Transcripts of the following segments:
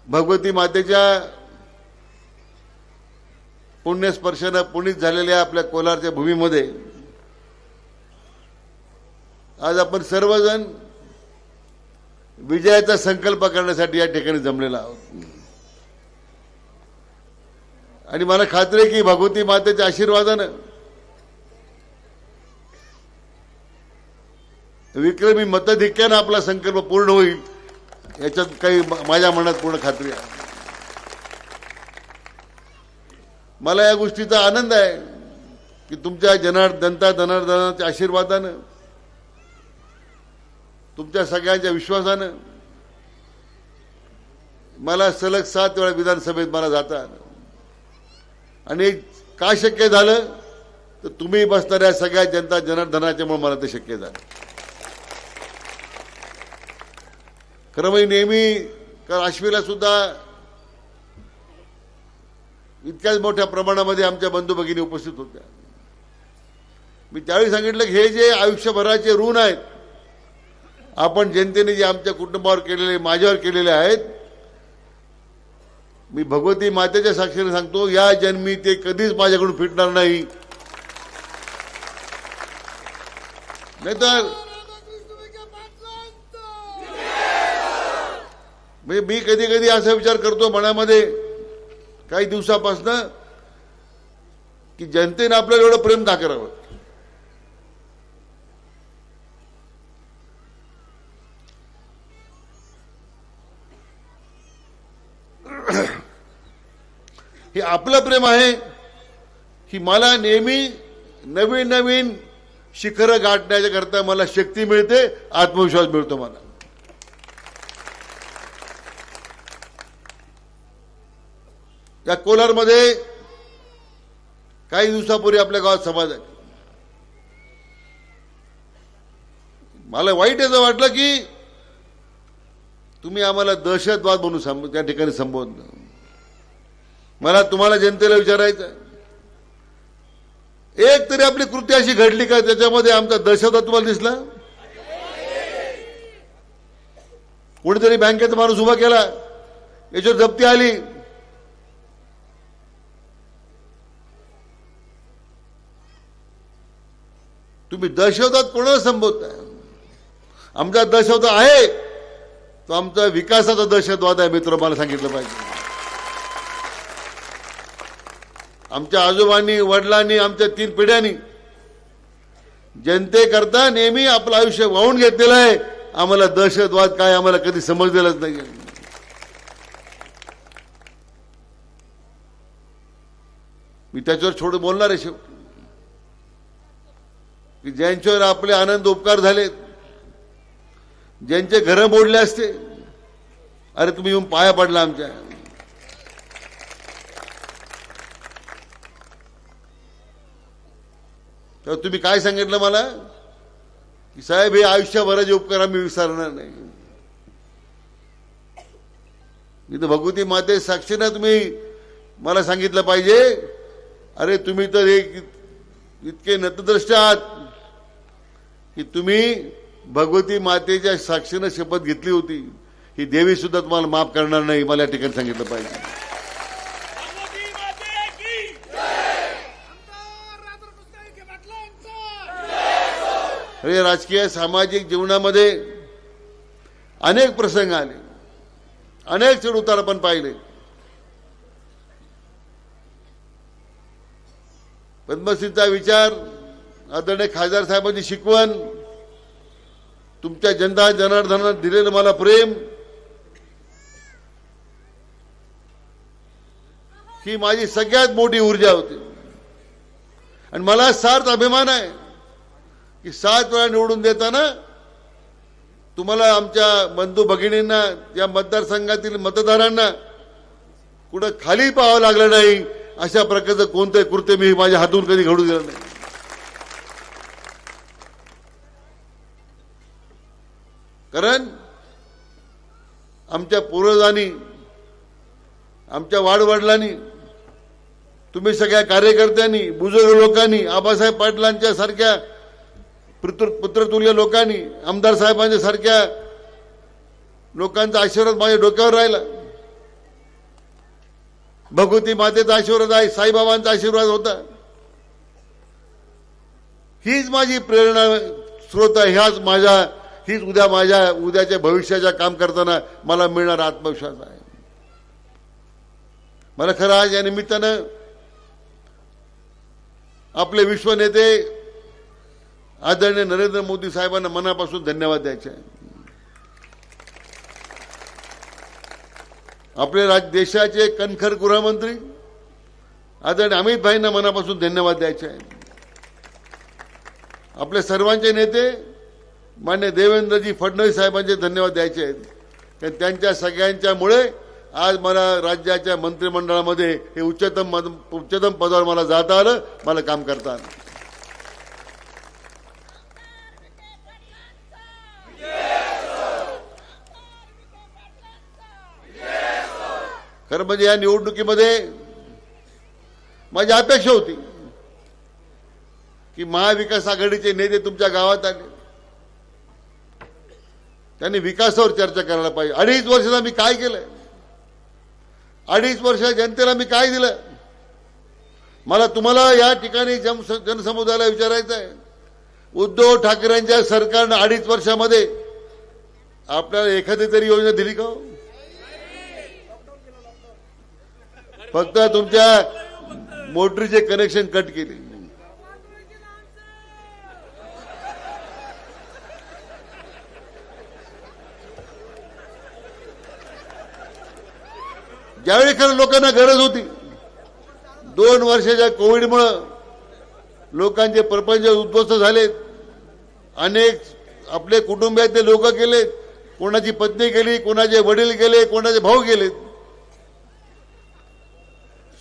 भगवती मातेच्या पुण्यस्पर्शाने पुनीत झालेल्या आपल्या कोलारच्या भूमीमध्ये आज आपण सर्वजण विजयाचा संकल्प करण्यासाठी या ठिकाणी जमलेला आहोत आणि मला खात्री आहे की भगवती मातेच्या आशीर्वादाने विक्रमी मतधिक्याने आपला संकल्प पूर्ण होईल याच्यात काही माझ्या मनात पूर्ण खात्री आहे। मला या गोष्टीचा आनंद आहे की तुमच्या जनता जनार्दनाच्या आशीर्वादाने तुमच्या सगळ्यांच्या विश्वासाने मला सलग 7 वेळा विधानसभेत मला जाता आलं आणि का शक्य झालं तर तुम्ही बसणाऱ्या सगळ्या जनता जनार्दनाच्यामुळे मला ते शक्य झालं। खरं म्हणजे नेहमी काश्मीरला सुद्धा इतक्याच मोठ्या प्रमाणामध्ये आमच्या बंधू भगिनी उपस्थित होत्या। मी त्यावेळी सांगितलं की हे जे आयुष्यभराचे ऋण आहेत आपण जनतेने जे आमच्या कुटुंबावर केलेले माझ्यावर केलेले आहेत मी भगवती मातेच्या साक्षीने सांगतो या जन्मी ते कधीच माझ्याकडून फिटणार नाही। नाहीतर म्हणजे मी कधी कधी असा विचार करतो मनामध्ये काही दिवसापासून की जनतेने आपल्याला एवढं प्रेम दाखवावं हे आपलं प्रेम आहे की मला नेहमी नवीन नवीन शिखरं गाठण्याच्या करता मला शक्ती मिळते आत्मविश्वास मिळतो। मला या कोलारमध्ये काही दिवसापूर्वी आपल्या गावात सभा झाली। मला वाईट असं वाटलं की तुम्ही आम्हाला दहशतवाद म्हणून त्या ठिकाणी संबोधलं। मला तुम्हाला जनतेला विचारायचं एक तरी आपली कृती अशी घडली का त्याच्यामध्ये आमचा दहशतवाद तुम्हाला दिसला? कोणीतरी बँकेचा माणूस उभा केला याच्यावर जप्ती आली तुम्ही दहशतवाद कोणाला संबोधताय? आमचा दहशतवाद आहे तो आमचा विकासाचा दहशतवाद आहे मित्र मला सांगितलं पाहिजे। आमच्या आजोबांनी वडिलांनी आमच्या 3 पिढ्यांनी जनतेकरता नेहमी आपलं आयुष्य वाहून घेतलेलं आहे। आम्हाला दहशतवाद काय आम्हाला कधी समजलेलंच नाही। मी त्याच्यावर थोडं बोलणार आहे शेवटी की ज्यांच्यावर आपले आनंद उपकार झाले ज्यांचे घरं मोडले असते अरे तुम्ही येऊन पाया पडला आमच्या तर तुम्ही काय सांगितलं मला की साहेब हे आयुष्यभराचे उपकार आम्ही विसरणार नाही। मी तर भगवती माते साक्षीने तुम्ही मला सांगितलं पाहिजे अरे तुम्ही तर इतके नतद्रष्ट आहात की तुम्ही भगवती मातेच्या साक्षीने शपथ घेतली होती ही देवी सुद्धा तुम्हाला माफ करणार नाही मला या ठिकाणी सांगितलं पाहिजे। हे राजकीय सामाजिक जीवनामध्ये अनेक प्रसंग आले अनेक चढउतार आपण पाहिले। पद्मश्रीचा विचार आदरणीय खासदार साहेबांची शिकवण तुमच्या जनता जनार्दनाला दिलेलं मला प्रेम ही माझी सगळ्यात मोठी ऊर्जा होती आणि मला सार्थ अभिमान आहे की 7 वेळा निवडून देताना तुम्हाला आमच्या बंधू भगिनींना या मतदारसंघातील मतदारांना कुठं खाली पाहावं लागलं नाही अशा प्रकारचं कोणतंही कृत्य मी माझ्या हातून कधी घडू दिलं नाही। कारण आमच्या पूर्वजांनी आमच्या वाडवडिलांनी तुम्ही सगळ्या कार्यकर्त्यांनी बुजुर्ग लोकांनी आबासाहेब पाटलांच्या सारख्या पुत्रतुल्य लोकांनी आमदार साहेबांच्या सारख्या लोकांचा आशीर्वाद माझ्या डोक्यावर राहिला भगवती मातेचा आशीर्वाद आहे, साईबाबांचा आशीर्वाद होता. हीच माझी प्रेरणा स्रोत आहे. हीच उद्याच्या भविष्याच्या काम करताना मला मिळणारा आत्मविश्वास आहे. मला खरं आज या निमित्तानं आपले विश्वनेते आदरणीय नरेंद्र मोदी साहेबांना मनापासून धन्यवाद द्यायचे आहे. आपले देशाचे कणखर गृहमंत्री आदरणीय अमित भाईंना मनापासून धन्यवाद द्यायचे आहे. आपले सर्वांचे नेते मान्य देवेंद्रजी फडणवीस साहेबांचे धन्यवाद द्यायचे आहेत. कारण त्यांच्या सगळ्यांच्यामुळे आज मला राज्याच्या मंत्रिमंडळामध्ये हे उच्चतम पदावर मला जाता आलं, मला काम करता आलं. खरं म्हणजे या निवडणुकीमध्ये माझी अपेक्षा होती की महाविकास आघाडीचे नेते तुमच्या गावात आले, त्यांनी विकासावर चर्चा करायला पाहिजे. 2.5 वर्षाला मी काय केलं, 2.5 वर्ष जनतेला मी काय दिलं. मला तुम्हाला या ठिकाणी जनसमुदायाला विचारायचं आहे, उद्धव ठाकरेंच्या सरकारनं 2.5 वर्षामध्ये आपल्याला एखादी तरी योजना दिली का? फक्त तुमच्या मोटरीचे कनेक्शन कट केले. ज्यावेळी खरं लोकांना गरज होती, 2 वर्षाच्या कोविडमुळं लोकांचे प्रपंच उद्ध्वस्त झालेत. अनेक आपले कुटुंबातले लोक गेलेत, कोणाची पत्नी गेली, कोणाचे वडील गेले, कोणाचे भाऊ गेलेत.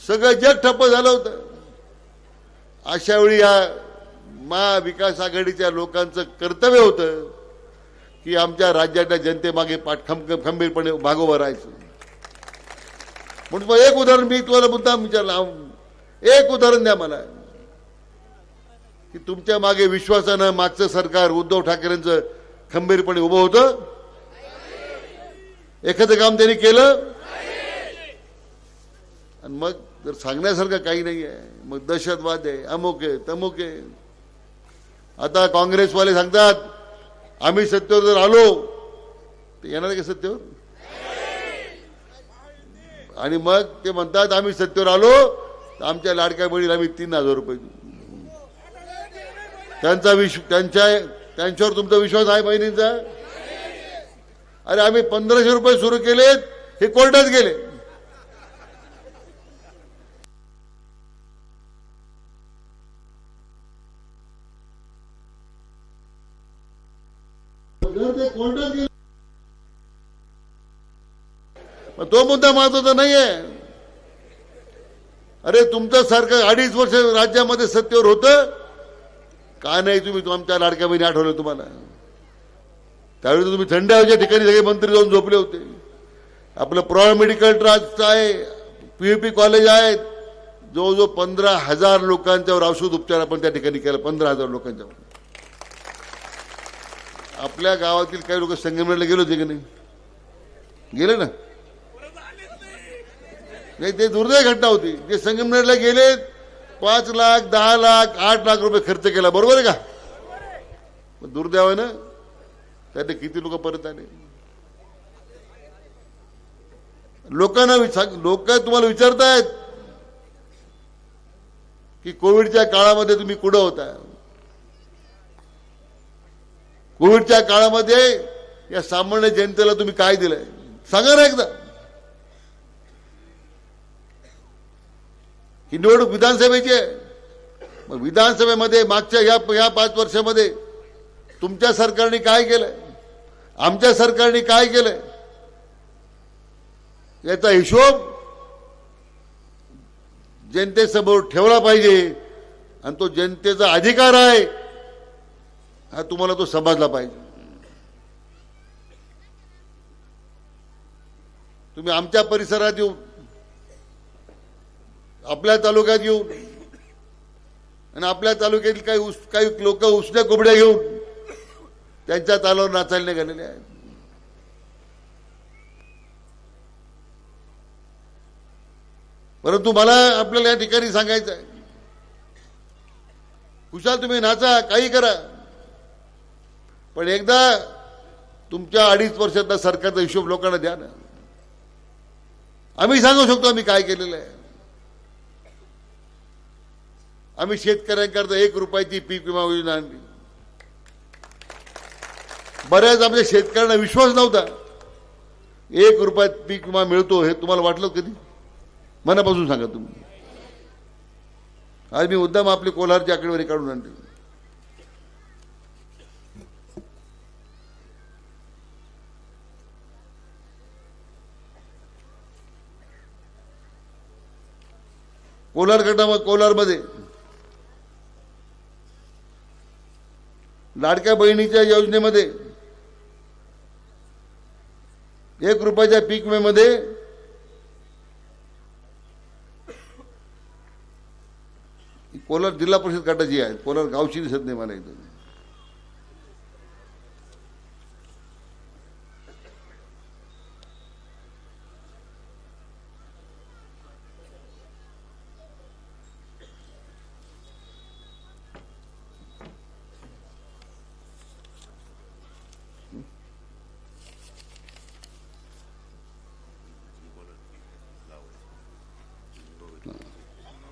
सगळं जग ठप्प झालं होतं. अशा वेळी या महाविकास आघाडीच्या लोकांचं कर्तव्य होतं की आमच्या राज्याच्या जनतेमागे खंबीरपणे उभं राहायचं. म्हणून एक उदाहरण मी तुम्हाला मुद्दाम विचारलं, एक उदाहरण द्या मला की तुमच्या मागे विश्वासानं मागचं सरकार उद्धव ठाकरेंचं खंबीरपणे उभं होतं. एखादं काम त्यांनी केलं आणि मग जर सांगण्यासारखं काही नाही आहे, मग दहशतवाद आहे, अमुक आहे, तमुक आहे. आता काँग्रेसवाले सांगतात आम्ही सत्तेवर जर आलो तर येणार आहे का सत्तेवर? आणि मग ते म्हणतात आम्ही सत्तेवर आलो तर आमच्या लाडक्या बहिणीला आम्ही 3,000 रुपये देऊ. त्यांच्यावर तुमचा विश्वास आहे बहिणींचा? अरे आम्ही 1,500 रुपये सुरू केलेत, हे कोर्टात गेले. कोर्टात गेले. तो मुद्दा महत्वाचा नाहीये. अरे तुमचं सरकार 2.5 वर्ष राज्यामध्ये सत्तेवर होतं का नाही? तुम्ही आमच्या लाडक्या बहिणी आठवलं तुम्हाला? त्यावेळी तुम्ही थंड हवेच्या ठिकाणी सगळे मंत्री जाऊन झोपले होते. आपलं प्रॉ मेडिकल ट्रस्ट आहे, पीयूपी कॉलेज आहेत, जवळजवळ 15,000 लोकांच्यावर औषध उपचार आपण त्या ठिकाणी केला. 15,000 लोकांच्यावर. आपल्या गावातील काही लोक संगमनेरला गेले होते की नाही? गेले ना? नाही, ते दुर्दैव घटना होती. जे संगमनेरला गेले 5 लाख, 10 लाख, 8 लाख रुपये खर्च केला. बरोबर आहे का? दुर्दैवानं त्यात किती लोक परत आले? लोक तुम्हाला विचारतायत की कोविडच्या काळामध्ये तुम्ही कुठं होता? कोविडच्या काळामध्ये या सामान्य जनतेला तुम्ही काय दिलंय सांगा ना एकदा. ही निवडणूक विधानसभेची आहे. मग विधानसभेमध्ये मागच्या या 5 वर्षामध्ये तुमच्या सरकारने काय केलंय, आमच्या सरकारने काय केलंय, याचा हिशोब जनतेसमोर ठेवला पाहिजे. आणि तो जनतेचा अधिकार आहे हा तुम्हाला तो समजला पाहिजे. तुम्ही आमच्या परिसरात येऊन, आपल्या तालुक्यात येऊन आणि आपल्या तालुक्यातील काही लोक उसण्या कोंबड्या घेऊन त्यांच्या तालावर नाचायला निघालेले आहेत. परंतु मला आपल्याला या ठिकाणी सांगायचं आहे, कुशाल तुम्ही नाचा, काही करा, पण एकदा तुमच्या 2.5 वर्षातला सरकारचा हिशोब लोकांना द्या ना. आम्ही सांगू शकतो आम्ही काय केलेलं आहे. आम्ही शेतकऱ्यांकरता 1 रुपयाची पीक विमा योजना आणली. बऱ्याच आमच्या शेतकऱ्यांना विश्वास नव्हता 1 रुपयात पीक विमा मिळतो हे तुम्हाला वाटलं कधी? मनापासून सांगा तुम्ही. आज मी मुद्दाम आपली कोल्हारची आकडेवारी काढून आणली. कोलारमध्ये लाडक्या बहिणीच्या योजनेमध्ये 1 रुपयाच्या पीक विम्यामध्ये कोलार जिल्हा परिषद गटाची आहे, कोलार गावची दिसत नाही मला इथं.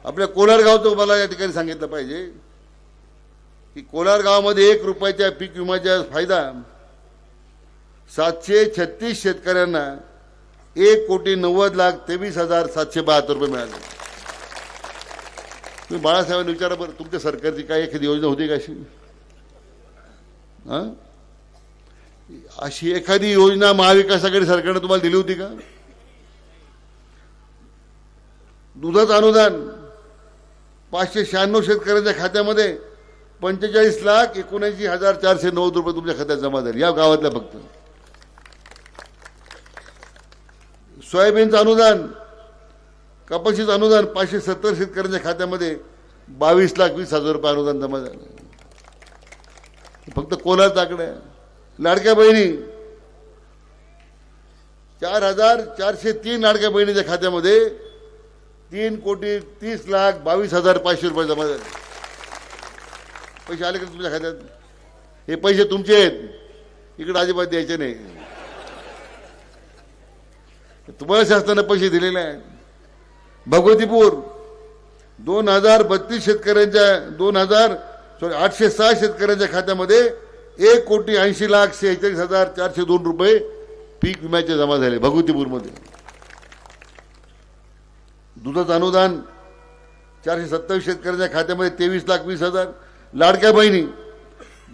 आपल्या कोलार गावचं मला या ठिकाणी सांगितलं पाहिजे की कोलार गावामध्ये 1 रुपयाच्या पीक विम्याचा फायदा 736 शेतकऱ्यांना 1,90,23,772 रुपये मिळाले. तुम्ही बाळासाहेबांनी विचारा बरं, तुमच्या सरकारची काय एखादी योजना होती का अशी? अशी एखादी योजना महाविकास आघाडी सरकारने तुम्हाला दिली होती का? दुधाचं अनुदान 596 शेतकऱ्यांच्या खात्यामध्ये 45,79,490 रुपये तुमच्या खात्यात जमा झाले या गावातल्या फक्त. सोयाबीनचं अनुदान, कपाशीचं अनुदान 570 शेतकऱ्यांच्या खात्यामध्ये 22,20,000 रुपये अनुदान जमा झालं. फक्त कोलारचा आकडा आहे. लाडक्या बहिणी 4,403 लाडक्या बहिणीच्या खात्यामध्ये 3,30,22,500 रुपये जमा झाले. पैसे आले का तुमच्या खात्यात? हे पैसे तुमचे आहेत, इकडे अजिबात द्यायचे नाही. तुम्हाला शासनाने पैसे दिलेले आहेत. भगवतीपूर 2,032 शेतकऱ्यांच्या 806 शेतकऱ्यांच्या खात्यामध्ये 1,80,46,46,402 रुपये पीक विम्याचे जमा झाले भगवतीपूरमध्ये. दुधाचं अनुदान 427 शेतकऱ्यांच्या खात्यामध्ये 23,20,000. लाडक्या बहिणी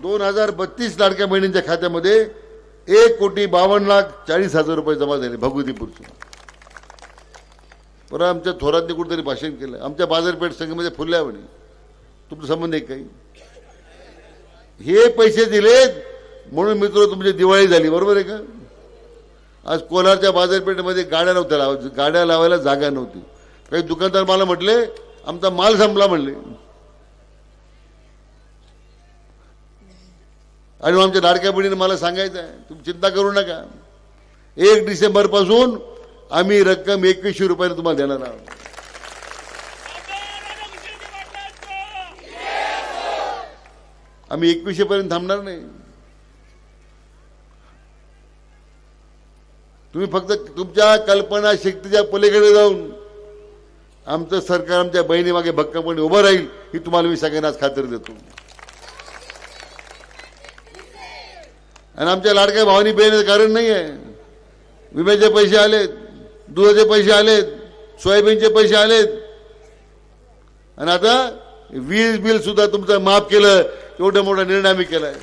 2,032 लाडक्या बहिणींच्या खात्यामध्ये 1,52,40,000 रुपये जमा झाले भगवतीपूरचे. परत आमच्या थोरांनी कुठेतरी भाषण केलं, आमच्या बाजारपेठ संघामध्ये फुलल्या म्हणे. तुमचा संबंध आहे काही? हे पैसे दिलेत म्हणून मित्र तुमची दिवाळी झाली, बरोबर आहे का? आज कोलारच्या बाजारपेठेमध्ये गाड्या नव्हत्या, गाड्या लावायला जागा नव्हती. काही दुकानदार मला म्हटले आमचा माल संपला म्हणले. आणि आमच्या लाडक्या बहिणीने मला सांगायचं आहे, तुम्ही चिंता करू नका, 1 डिसेंबर पासून आम्ही रक्कम 2100 रुपयाने तुम्हाला देणार आहोत. आम्ही 2100 पर्यंत थांबणार नाही. तुम्ही फक्त तुमच्या कल्पना शक्तीच्या पलीकडे जाऊन आमचं सरकार आमच्या बहिणी मागे भक्कमपणे उभं राहील ही तुम्हाला मी सगळ्यांनाच खात्री देतो. आणि आमच्या लाडक्या भावानी बेण्याचं कारण नाही आहे. विम्याचे पैसे आलेत, दुधाचे पैसे आलेत, सोयाबीनचे पैसे आलेत, आणि आता वीज बिल सुद्धा तुमचं माफ केलं. एवढा मोठा निर्णय आम्ही केलाय.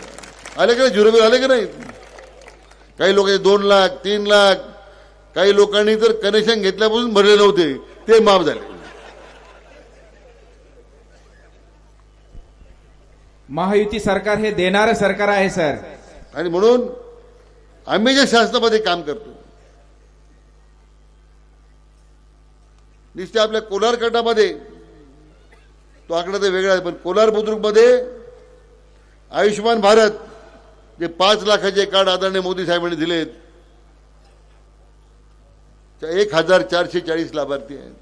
आले का नाही? 0 बिल आले का नाही? काही लोक 2 लाख 3 लाख, काही लोकांनी तर कनेक्शन घेतल्यापासून भरले नव्हते, ते माफ झाले. महायुती सरकार हे देणारं सरकार आहे सर. आणि म्हणून आम्ही जे शासनामध्ये काम करतो, नुसते आपल्या कोलार गटामध्ये तो आकडा तर वेगळा आहे, पण कोलार बुद्रुकमध्ये आयुष्यमान भारत जे 5 लाखाचे कार्ड आदरणीय मोदी साहेबांनी दिलेत, 1,440 लाभार्थी आहेत.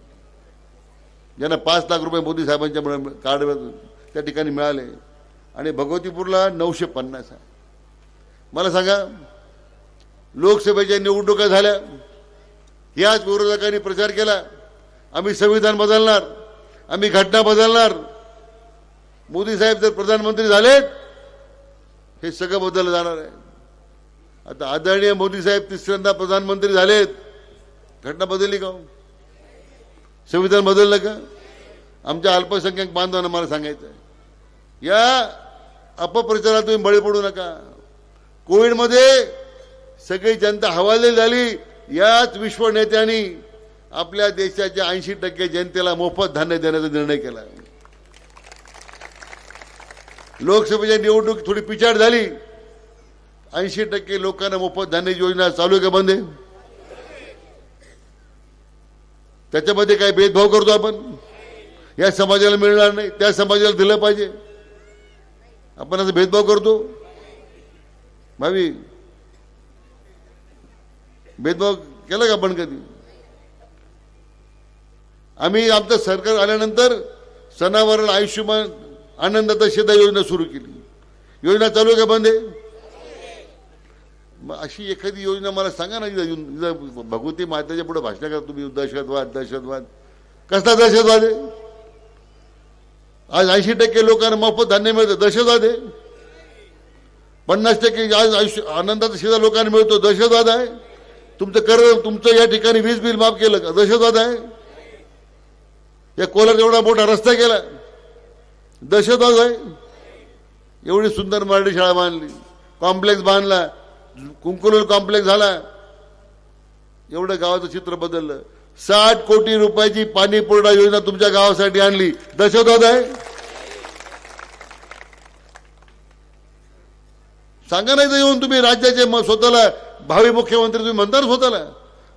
ज्यांना 5 लाख रुपये मोदी साहेबांच्या कार्ड त्या ठिकाणी मिळाले आणि भगवतीपूरला 950 आहे. मला सांगा, लोकसभेच्या निवडणुका झाल्या, याच विरोधकांनी प्रचार केला आम्ही संविधान बदलणार, आम्ही घटना बदलणार. मोदी साहेब जर प्रधानमंत्री झालेत हे सगळं बदललं जाणार आहे. आता आदरणीय मोदी साहेब तिसऱ्यांदा प्रधानमंत्री झालेत, घटना बदलली का? संविधान बदललं का? आमच्या अल्पसंख्याक बांधवांना मला सांगायचं आहे, या अपप्रचारात तुम्ही बळी पडू नका. कोविडमध्ये सगळी जनता हवालदिल झाली. याच विश्व नेत्यांनी आपल्या देशाच्या 80% जनतेला मोफत धान्य देण्याचा निर्णय केला. लोकसभेच्या निवडणूक थोडी पिछाड झाली, 80% लोकांना मोफत धान्याची योजना चालू आहे का बंद आहे? त्याच्यामध्ये काही भेदभाव करतो आपण? या समाजाला मिळणार नाही, त्या समाजाला दिलं पाहिजे, आपण असं भेदभाव करतो? भावी भेदभाव केला का आपण कधी? आम्ही आमचं सरकार आल्यानंतर सणावार आयुष्यमान आनंदाचा शेदा योजना सुरू केली. योजना चालू आहे का बंद आहे? मग अशी एखादी योजना मला सांगा ना. भगवती मातेच्या पुढे भाषण करा तुम्ही. दहशतवाद कसला दहशतवाद आहे? आज 80% लोकांना मोफत धान्य मिळतं, दहशतवाद आहे. 50% आज आनंदाचा शेदा लोकांना मिळतो, दहशतवाद आहे. तुमचं या ठिकाणी वीज बिल माफ केलं का? दहशतवाद आहे. या कोलार एवढा मोठा रस्ता केला, दहशतवाद आहे. एवढी सुंदर मराठी शाळा बांधली, कॉम्प्लेक्स बांधला, कुंकुलर कॉम्प्लेक्स झाला, एवढं गावाचं चित्र बदललं. 60 कोटी रुपयाची पाणी पुरवठा योजना तुमच्या गावासाठी आणली, दहशतवाद आहे? सांगा नाही तर येऊन तुम्ही राज्याचे स्वतःला भावी मुख्यमंत्री तुम्ही म्हणता ना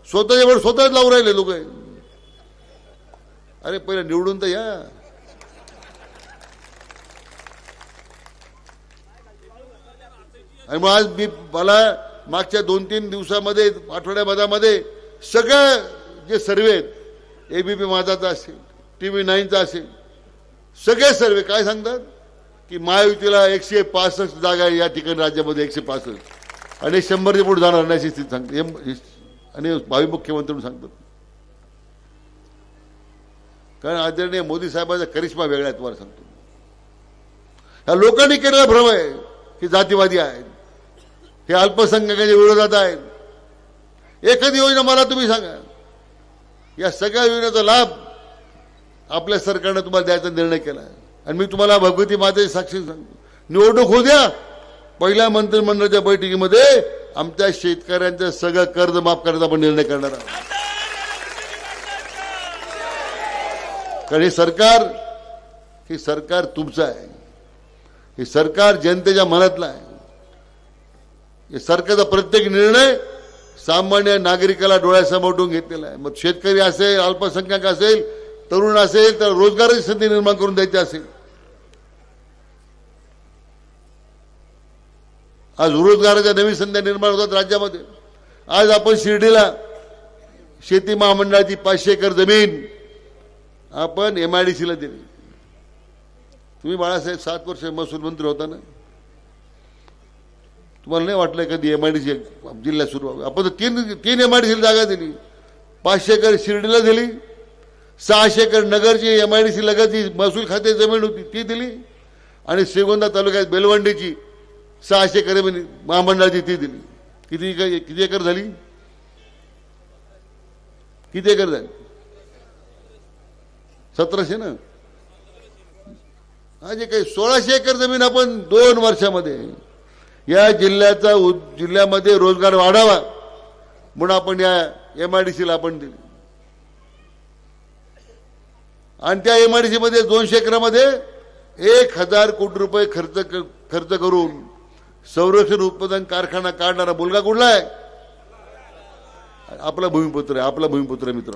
स्वतःच्या वेळ स्वतःच लावून राहिले लोक. अरे पहिले निवडून तर या. आणि मग आज मला मागच्या 2-3 दिवसामध्ये आठवड्यामध्ये सगळं जे सर्वे आहेत, एबीपी माझाचा असेल, TV9चा असेल, सगळे सर्वे काय सांगतात की महायुतीला 165 जागा आहे या ठिकाणी राज्यामध्ये, 165 आणि 100 पुढे जाणार नाही स्थिती सांगते. आणि भावी मुख्यमंत्री सांगतात. कारण आदरणीय मोदी साहेबांचा करिश्मा वेगळा आहे. तुम्हाला सांगतो, ह्या लोकांनी केलेला भ्रम आहे की जातीवादी आहेत, हे अल्पसंख्याकांच्या विरोधात आहेत. एखादी योजना मला तुम्ही सांगा. या सगळ्या योजनेचा लाभ आपल्या सरकारने तुम्हाला द्यायचा निर्णय केला आहे. आणि मी तुम्हाला भगवती मातेची साक्षी सांगतो, निवडणूक होऊ द्या, पहिल्या मंत्रिमंडळाच्या बैठकीमध्ये आमच्या शेतकऱ्यांचं सगळं कर्ज माफ करण्याचा आपण निर्णय करणार आहोत. कारण हे सरकार तुमचं आहे, हे सरकार जनतेच्या मनातलं आहे. हे सरकारचा प्रत्येक निर्णय सामान्य नागरिकाला डोळ्यासमोर ठेवून घेतलेला आहे. मग शेतकरी असेल, अल्पसंख्याक असेल, तरुण असेल, तर रोजगाराची संधी निर्माण करून द्यायची असेल. आज रोजगाराच्या नवीन संधी निर्माण होतात राज्यामध्ये. आज आपण शिर्डीला शेती महामंडळाची 500 एकर जमीन आपण MIDCला दिली. तुम्ही बाळासाहेब 7 वर्ष महसूल मंत्री होता ना, तुम्हाला नाही वाटलं कधी MIDC जिल्ह्यात सुरू व्हावी? आपण 3 MIDCला जागा दिली. 500 एकर शिर्डीला दिली, 600 एकर नगरची MIDC लगतची महसूल खाते जमीन होती ती दिली, आणि श्रीगोंदा तालुक्यात बेलवंडीची 600 एकर महामंडळाची ती दिली. किती एकर झाली? किती एकर झाली? 1700 ना. आज काही 1600 एकर जमीन आपण 2 वर्षामध्ये या जिल्ह्यामध्ये रोजगार वाढावा म्हणून आपण या MIDCला आपण दिली. आणि त्या MIDC मध्ये 200 एकरामध्ये 1000 कोटी रुपये खर्च करून संरक्षण उत्पादन कारखाना काढणारा मुलगा कुठला आहे? आपला भूमिपुत्र आहे, आपला भूमिपुत्र मित्र.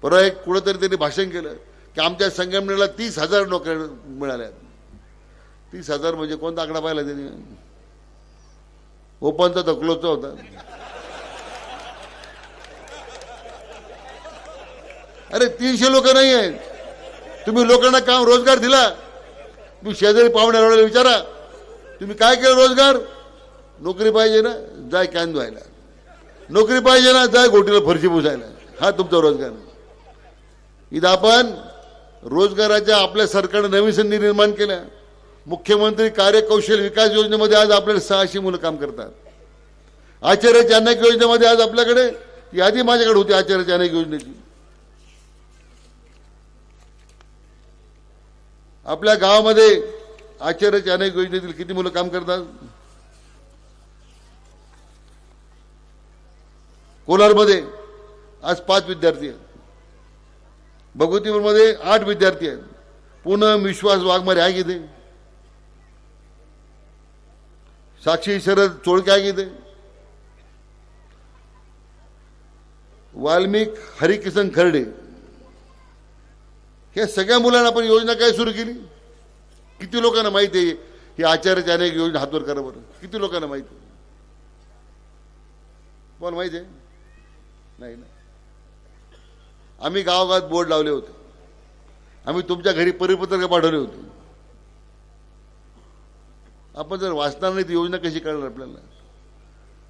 परवा एक कुठेतरी त्यांनी भाषण केलं की आमच्या संगमनेरला 30,000 नोकऱ्या मिळाल्या. 30,000 म्हणजे कोणता आकडा पाहिला त्यांनी? ओपनचा तर क्लोजचा होता. अरे 300 लोक नाही आहेत. तुम्ही लोकांना काम रोजगार दिला? तुम्ही शेजारी पाहुण्याला विचारा, तुम्ही काय केलं रोजगार? नोकरी पाहिजे ना, जाय कॅन धुवायला. नोकरी पाहिजे ना, जाय गोटीला फरशी पुसायला. हा तुमचा रोजगार. इथं आपण रोजगाराच्या आपल्या सरकारने नवीन संधी निर्माण केल्या. मुख्यमंत्री कार्यकौशल विकास योजनेमध्ये आज आपल्याला 600 मुलं काम करतात. आचार्य अनेक योजनेमध्ये आज आपल्याकडे यादी माझ्याकडे होती आचार्य अनेक योजनेची. आपल्या गावामध्ये आचार्य अनेक योजनेतील किती मुलं काम करतात? कोलारमध्ये आज 5 विद्यार्थी आहेत. भगवतीपूरमध्ये 8 विद्यार्थी आहेत. पूनम विश्वास वाघमारे आहे किती? साक्षी शरद चोळके आहे किती? वाल्मिक हरिकिसन खर्डे. या सगळ्या मुलांना आपण योजना काय सुरू केली? किती लोकांना माहिती आहे ही आचार्य अनेक योजना? हातवर करा बरं. किती लोकांना माहिती आहे? कोण माहिती आहे? नाही ना. आम्ही गावागावात बोर्ड लावले होते. आम्ही तुमच्या घरी परिपत्रक पाठवले होते. आपण जर वाचणार नाही ती योजना कशी कळणार आपल्याला?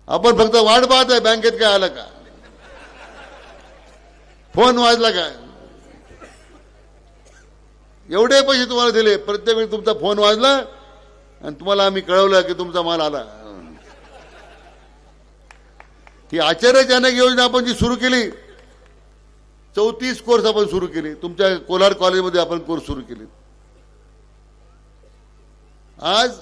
आपण फक्त वाट पाहत आहे बँकेत काय आलं का, फोन वाजला काय. एवढे पैसे तुम्हाला दिले, प्रत्येक वेळी तुमचा फोन वाजला आणि तुम्हाला आम्ही कळवलं की तुमचा माल आला. ही आचार्य अनेक योजना आपण जी सुरू केली, 34 कोर्स आपण सुरू केले. तुमच्या कोलार कॉलेजमध्ये आपण कोर्स सुरू केले. आज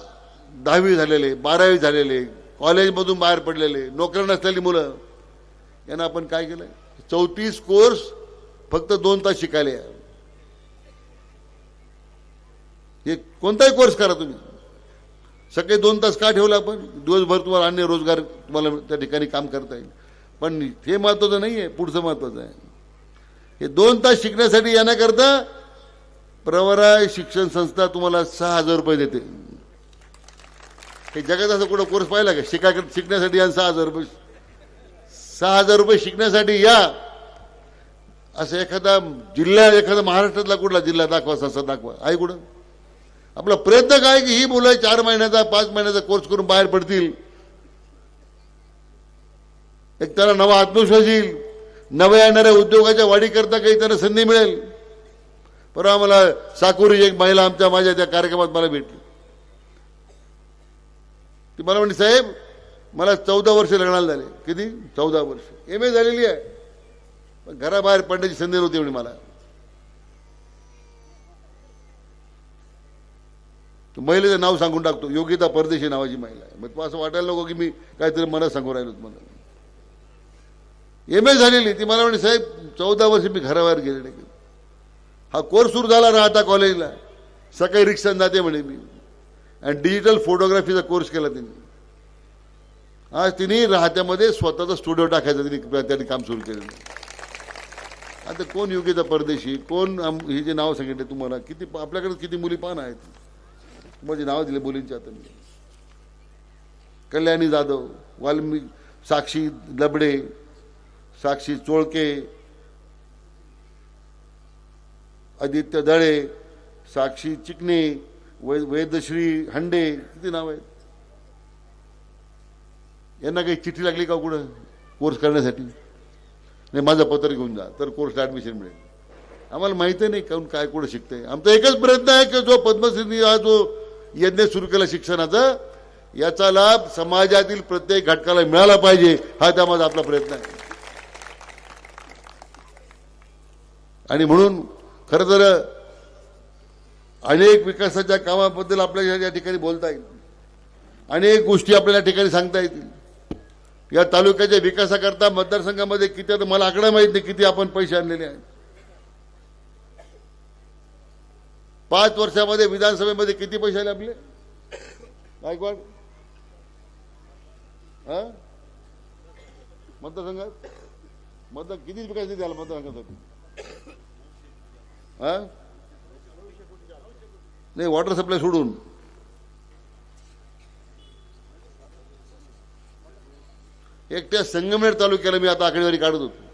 10वी झालेले, 12वी झालेले, कॉलेजमधून बाहेर पडलेले, नोकरी नसलेली मुलं, यांना आपण काय केलं? 34 कोर्स फक्त 2 तास शिकायला या. हे कोणताही कोर्स करा तुम्ही. सकाळी 2 तास का ठेवला आपण? दिवसभर तुम्हाला अन्य रोजगार तुम्हाला त्या ठिकाणी काम करता येईल. पण हे महत्वाचं नाही आहे, पुढचं महत्वाचं आहे. हे 2 तास शिकण्यासाठी येण्याकरता प्रवरा शिक्षण संस्था तुम्हाला 6,000 रुपये देते. हे जगात असं कुठं कोर्स पाहिला का? शिकण्यासाठी या 6,000 रुपये. 6,000 रुपये शिकण्यासाठी या. असं एखादा जिल्हा, एखादा महाराष्ट्रातला कुठला जिल्हा दाखवा, संस्था दाखवा. आहे कुठं? आपला प्रयत्न काय की ही मुलं 4 महिन्याचा 5 महिन्याचा कोर्स करून बाहेर पडतील. एक त्याला नवा आत्मविश्वास येईल. नव्या येणाऱ्या उद्योगाच्या वाढीकरता काही त्यांना संधी मिळेल. परवा मला साकुरी एक महिला माझ्या त्या कार्यक्रमात मला भेटली. ती मला म्हणते, साहेब मला 14 वर्ष लग्नाला झाले. किती? 14 वर्ष. MA झालेली आहे, पण घराबाहेर पडण्याची संधी नव्हती म्हणे मला. महिलेचं नाव सांगून टाकतो, योगिता परदेशी नावाची महिला आहे. मग तू असं वाटायला नको की मी काहीतरी मला सांगू राहिलो तुम्हाला. MA झालेली. ती मला म्हणे, साहेब 14 वर्ष मी घराबाहेर गेले नाही. हा कोर्स सुरू झाला राहता कॉलेजला. सकाळी रिक्षाने जाते म्हणे मी. आणि डिजिटल फोटोग्राफीचा कोर्स केला तिने. आज तिने राहत्यामध्ये स्वतःचा स्टुडिओ टाकायचा त्यांनी काम सुरू केलं. आता कोण योगिता परदेशी, कोण हे जे नाव सांगितले तुम्हाला, किती आपल्याकडे किती मुली पाहणं आहेत. म्हणजे नाव दिले मुलींची. आता कल्याणी जाधव, वाल्मिक, साक्षी लबडे, साक्षी चोळके, आदित्य दळे, साक्षी चिकणे, वेदश्री हंडे, किती नाव आहेत. यांना काही चिठ्ठी लागली का कुठं कोर्स करण्यासाठी? नाही, माझं पत्र घेऊन जा तर कोर्सला ऍडमिशन मिळेल. आम्हाला माहिती नाही काऊन काय कुठं शिकतंय. आमचा एकच प्रयत्न आहे की जो पद्मश्री हा जो यज्ञ सुरू केला शिक्षणाचा, याचा लाभ समाजातील प्रत्येक घटकाला मिळाला पाहिजे. हा त्यामध्ये आपला प्रयत्न आहे. आणि म्हणून खरं तर अनेक विकासाच्या कामाबद्दल आपल्याला या ठिकाणी बोलता येईल. अनेक गोष्टी आपल्याला या ठिकाणी सांगता येतील. या तालुक्याच्या विकासाकरता मतदारसंघामध्ये किती, आता मला आकडा माहित नाही किती आपण पैसे आणलेले आहेत. 5 वर्षामध्ये विधानसभेमध्ये किती पैसे आले आपले गायकवाड मतदारसंघात? मतदार किती विकास निधी आला मतदारसंघासाठी? नाही, वॉटर सप्लाय सोडून. एकट्या संगमनेर तालुक्याला मी आता आकडेवारी काढत होतो.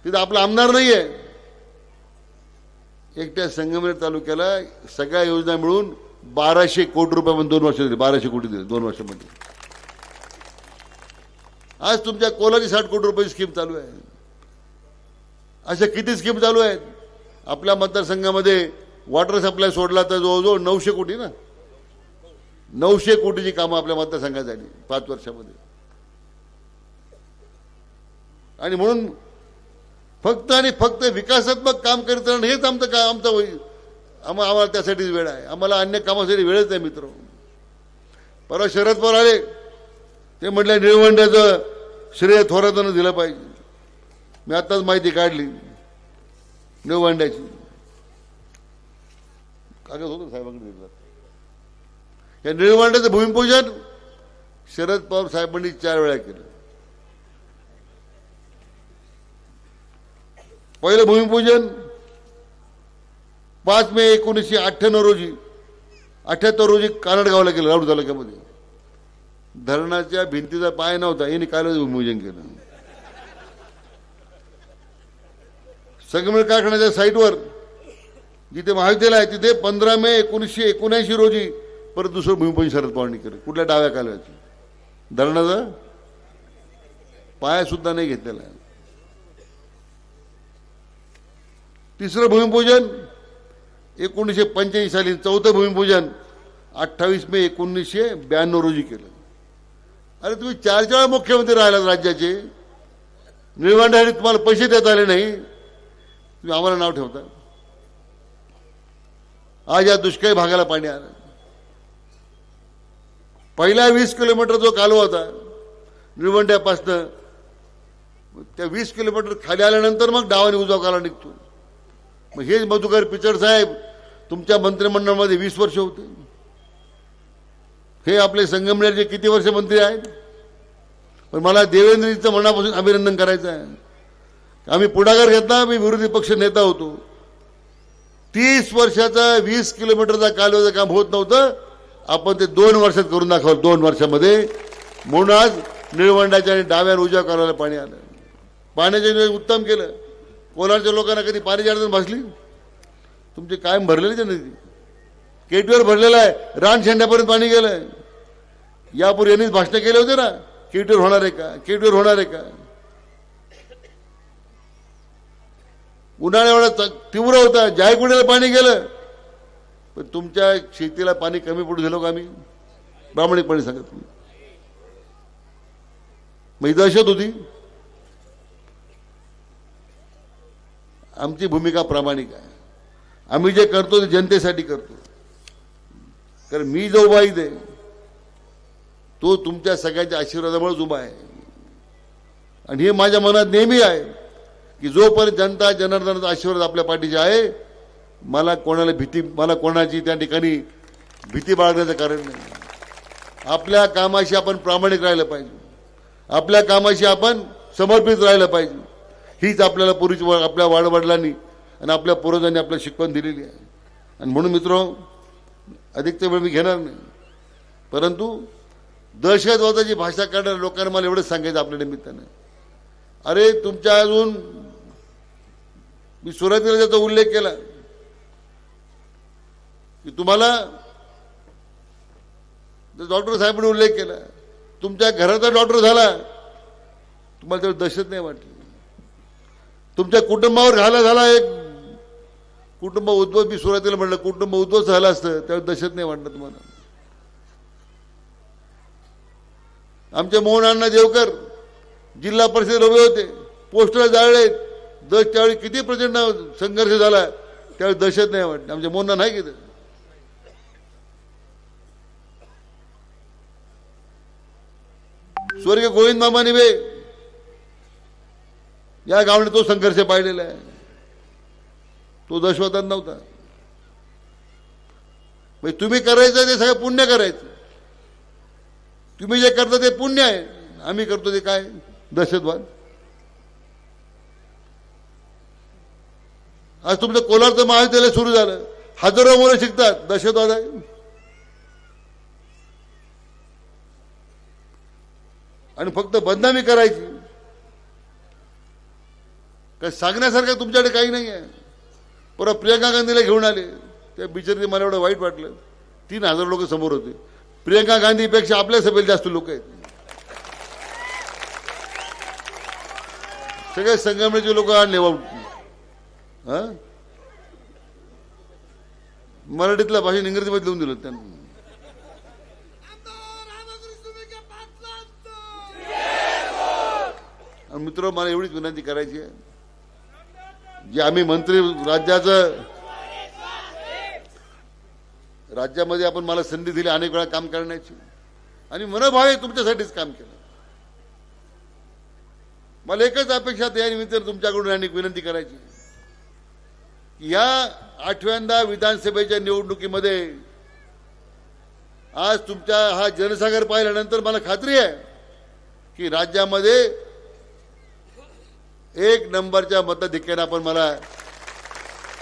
तिथं आपला आमदार नाहीये. एकट्या संगमनेर तालुक्याला सगळ्या योजना मिळून 1200 कोटी रुपयामध्ये 2 वर्ष दिले. 1200 कोटी दिले 2 वर्षामध्ये. आज तुमच्या कोलाची 60 कोटी रुपयाची स्कीम चालू आहे. अशा किती स्कीम चालू आहेत. आपल्या मतदारसंघामध्ये वॉटर सप्लाय सोडला तर जवळजवळ 900 कोटी ना, 900 कोटीची कामं आपल्या मतदारसंघात झाली 5 वर्षामध्ये. आणि म्हणून फक्त आणि फक्त विकासात्मक काम करीत राहणं हेच आमचं काम. आम्हाला त्यासाठीच वेळ आहे. आम्हाला अन्य कामासाठी वेळच नाही मित्र. परवा शरद पवार आले, ते म्हटले निळवंड्याचं श्रेय थोरातानं दिलं पाहिजे. मी आताच माहिती काढली निळवंड्याची, कागद होतं साहेबांकडे दिलं. या निळवंड्याचं भूमिपूजन शरद पवार साहेबांनी 4 वेळा केलं. पहिलं भूमिपूजन 5 मे 1998 रोजी 78 रोजी कानडगावला केलं, राऊर तालुक्यामध्ये. धरणाच्या भिंतीचा पाय नव्हता, यांनी काल भूमिपूजन केलं. संगमेश्वर कारखान्याच्या साईटवर जिथे महाविद्यालय आहे तिथे 15 मे 1979 रोजी परत दुसरं भूमिपूजन शरद पवारांनी केलं. कुठल्या डाव्या कालव्याचं, धरणाचा पाया सुद्धा नाही घेतलेला आहे. तिसरं भूमिपूजन 1985 साली, चौथं भूमिपूजन 28 मे 1992 रोजी केलं. अरे तुम्ही 4 वेळा मुख्यमंत्री राहिलात राज्याचे, निळवंड्यासाठी तुम्हाला पैसे देता आले नाही, तुम्ही आम्हाला नाव ठेवता. आज या दुष्काळी भागाला पाणी आलं. पहिला 20 किलोमीटर जो कालवा होता निळवंड्यापासनं, त्या 20 किलोमीटर खाली आल्यानंतर मग डावाने उजवा कालवा निघतो. मग हेच मधुकर पिचड साहेब तुमच्या मंत्रिमंडळामध्ये 20 वर्ष होते. हे आपले संगमनेरचे किती वर्ष मंत्री आहेत. पण मला देवेंद्रजींचं मनापासून अभिनंदन करायचं आहे. आम्ही पुढाकार घेतला, मी विरोधी पक्ष नेता होतो. 30 वर्षाचा 20 किलोमीटरचा कालव्याचं काम होत नव्हतं, आपण ते 2 वर्षात करून दाखवलं. 2 वर्षामध्ये. म्हणून आज निळवंड्याच्या आणि डाव्या उजव्या कालव्याला पाणी आलं. पाण्याचे उत्तम केलं. कोलारच्या लोकांना कधी पाण्याची अडचण भासली. तुमचे कायम भरलेले नदी केटीवर भरलेला आहे, रान शेंड्यापर्यंत पाणी गेलंय. यापूर्वी यांनीच भाषण केले होते ना, केटीवर होणार आहे का, केटीवर होणार आहे का. उन्हाळा एवढा तीव्र होता, जायकुड्याला पाणी गेलं. पण तुमच्या शेतीला पाणी कमी पडू दिलं का आम्ही, प्रामाणिकपणे सांगत तुम्ही. मग दहशत होती. आमची भूमिका प्रामाणिक आहे. आम्ही जे करतो ते जनतेसाठी करतो. कारण मी जो उभा इथे तो तुमच्या सगळ्यांच्या आशीर्वादामुळेच उभा आहे. आणि हे माझ्या मनात नेहमी आहे की जोपर्यंत जनता जनार्दनाचा आशीर्वाद आपल्या पाठीशी आहे, मला कोणाची त्या ठिकाणी भीती बाळगण्याचं कारण नाही. आपल्या कामाशी आपण प्रामाणिक राहिलं पाहिजे. आपल्या कामाशी आपण समर्पित राहिलं पाहिजे. हीच आपल्याला पूर्वीची आपल्या वाडवडिलांनी आणि आपल्या पूर्वजांनी आपल्याला शिकवण दिलेली आहे. आणि म्हणून मित्रो, अधिकचा वेळ मी घेणार नाही, परंतु दहशतवादाची भाषा करणाऱ्या लोकांना मला एवढंच सांगायचं आपल्या निमित्तानं. अरे तुमच्या अजून मी सुरुवातीला त्याचा उल्लेख केला की तुम्हाला डॉक्टर साहेबांनी उल्लेख केला, तुमच्या घराचा डॉक्टर झाला, तुम्हाला तेवढी दहशत नाही वाटली. तुमच्या कुटुंबावर घाला झाला, एक कुटुंब उद्ध्वस्त, मी सुरुवातीला म्हटलं कुटुंब उद्ध्वस्त झालं असतं त्यावेळी दहशत नाही वाटलं तुम्हाला. आमचे मोहन अण्णा देवकर जिल्हा परिषद उभे होते, पोस्टर जाळले, त्यावेळी किती प्रचंड संघर्ष झाला, त्यावेळी दहशत नाही वाटली. आमच्या मोहन नाही की स्वर्गीय गोविंद मामा निबे या गावाने तो संघर्ष पाहिलेला आहे. तो दहशतवाद नव्हता. तुम्ही करायचं ते सगळं पुण्य करायचं. तुम्ही जे करता ते पुण्य आहे, आम्ही करतो ते काय दहशतवाद. आज तुमचं कोलारचं महाविद्यालय सुरू झालं, हजारो मुलं शिकतात, दहशतवाद आहे. आणि फक्त बदनामी करायची, काय सांगण्यासारखं तुमच्याकडे काही नाही आहे. परवा प्रियंका गांधीला घेऊन आले. त्या बिचारी मला एवढं वाईट वाटलं. 3,000 लोक समोर होते. प्रियंका गांधीपेक्षा आपल्या सभेला जास्त लोक आहेत. सगळे संगमनेरचे लोक आणले. हा मराठीतल्या भाषेत इंग्रजीमध्ये लिहून दिलं त्यांना. मित्र, मला एवढीच विनंती करायची आहे, जे आम्ही मंत्री राज्यामध्ये आपण मला संधी दिली अनेक वेळा काम करण्याची आणि मनोभावे तुमच्यासाठीच काम केलं. मला एकच अपेक्षा या निमित्तानं तुमच्याकडून अनेक विनंती करायची. या 8व्यांदा विधानसभेच्या निवडणुकीमध्ये आज तुमच्या हा जनसागर पाहिल्यानंतर मला खात्री आहे की राज्यामध्ये 1 नंबरच्या मताधिक्याने आपण मला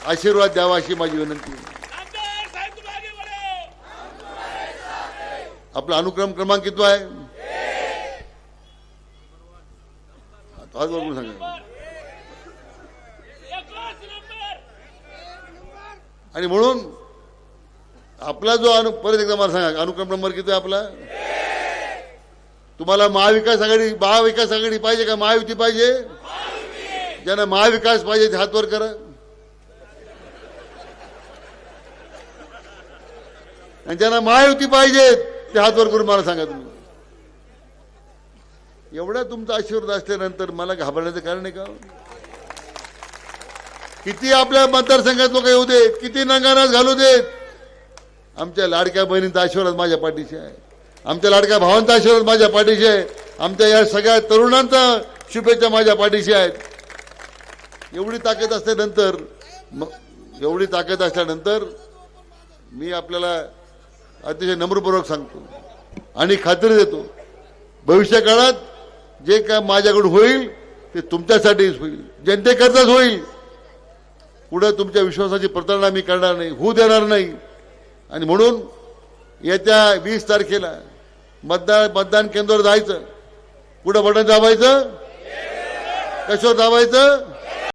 आशीर्वाद द्यावा अशी माझी विनंती आहे. आपला अनुक्रम क्रमांक किती आहे? आज बरोबर सांगा. आणि म्हणून आपला जो परत एकदा मला सांगा, अनुक्रम नंबर किती आहे आपला? तुम्हाला महाविकास आघाडी पाहिजे का महायुती पाहिजे? ज्यांना महाविकास पाहिजे ते हात वर करा. आणि ज्यांना महायुती पाहिजे ते हात वर करून मला सांगा. तुम्ही एवढा तुमचा आशीर्वाद असल्यानंतर मला घाबरण्याचं कारण आहे का? किती आपल्या मतदारसंघात लोक येऊ देत, किती नंगानाच घालू देत, आमच्या लाडक्या बहिणींचा आशीर्वाद माझ्या पाठीशी आहे. आमच्या लाडक्या भावांचा आशीर्वाद माझ्या पाठीशी आहे. आमच्या या सगळ्या तरुणांचा शुभेच्छा माझ्या पाठीशी आहेत. एवढी ताकद असल्यानंतर मी आपल्याला अतिशय नम्रपूर्वक सांगतो आणि खात्री देतो, भविष्य काळात जे काय माझ्याकडून होईल ते तुमच्यासाठीच होईल, जनतेकरताच होईल. पुढे तुमच्या विश्वासाची प्रतारणा मी करणार नाही, होऊ देणार नाही. आणि म्हणून येत्या 20 तारखेला मतदान केंद्रावर जायचं. पुढे बटन दाबायचं, कशावर दाबायचं?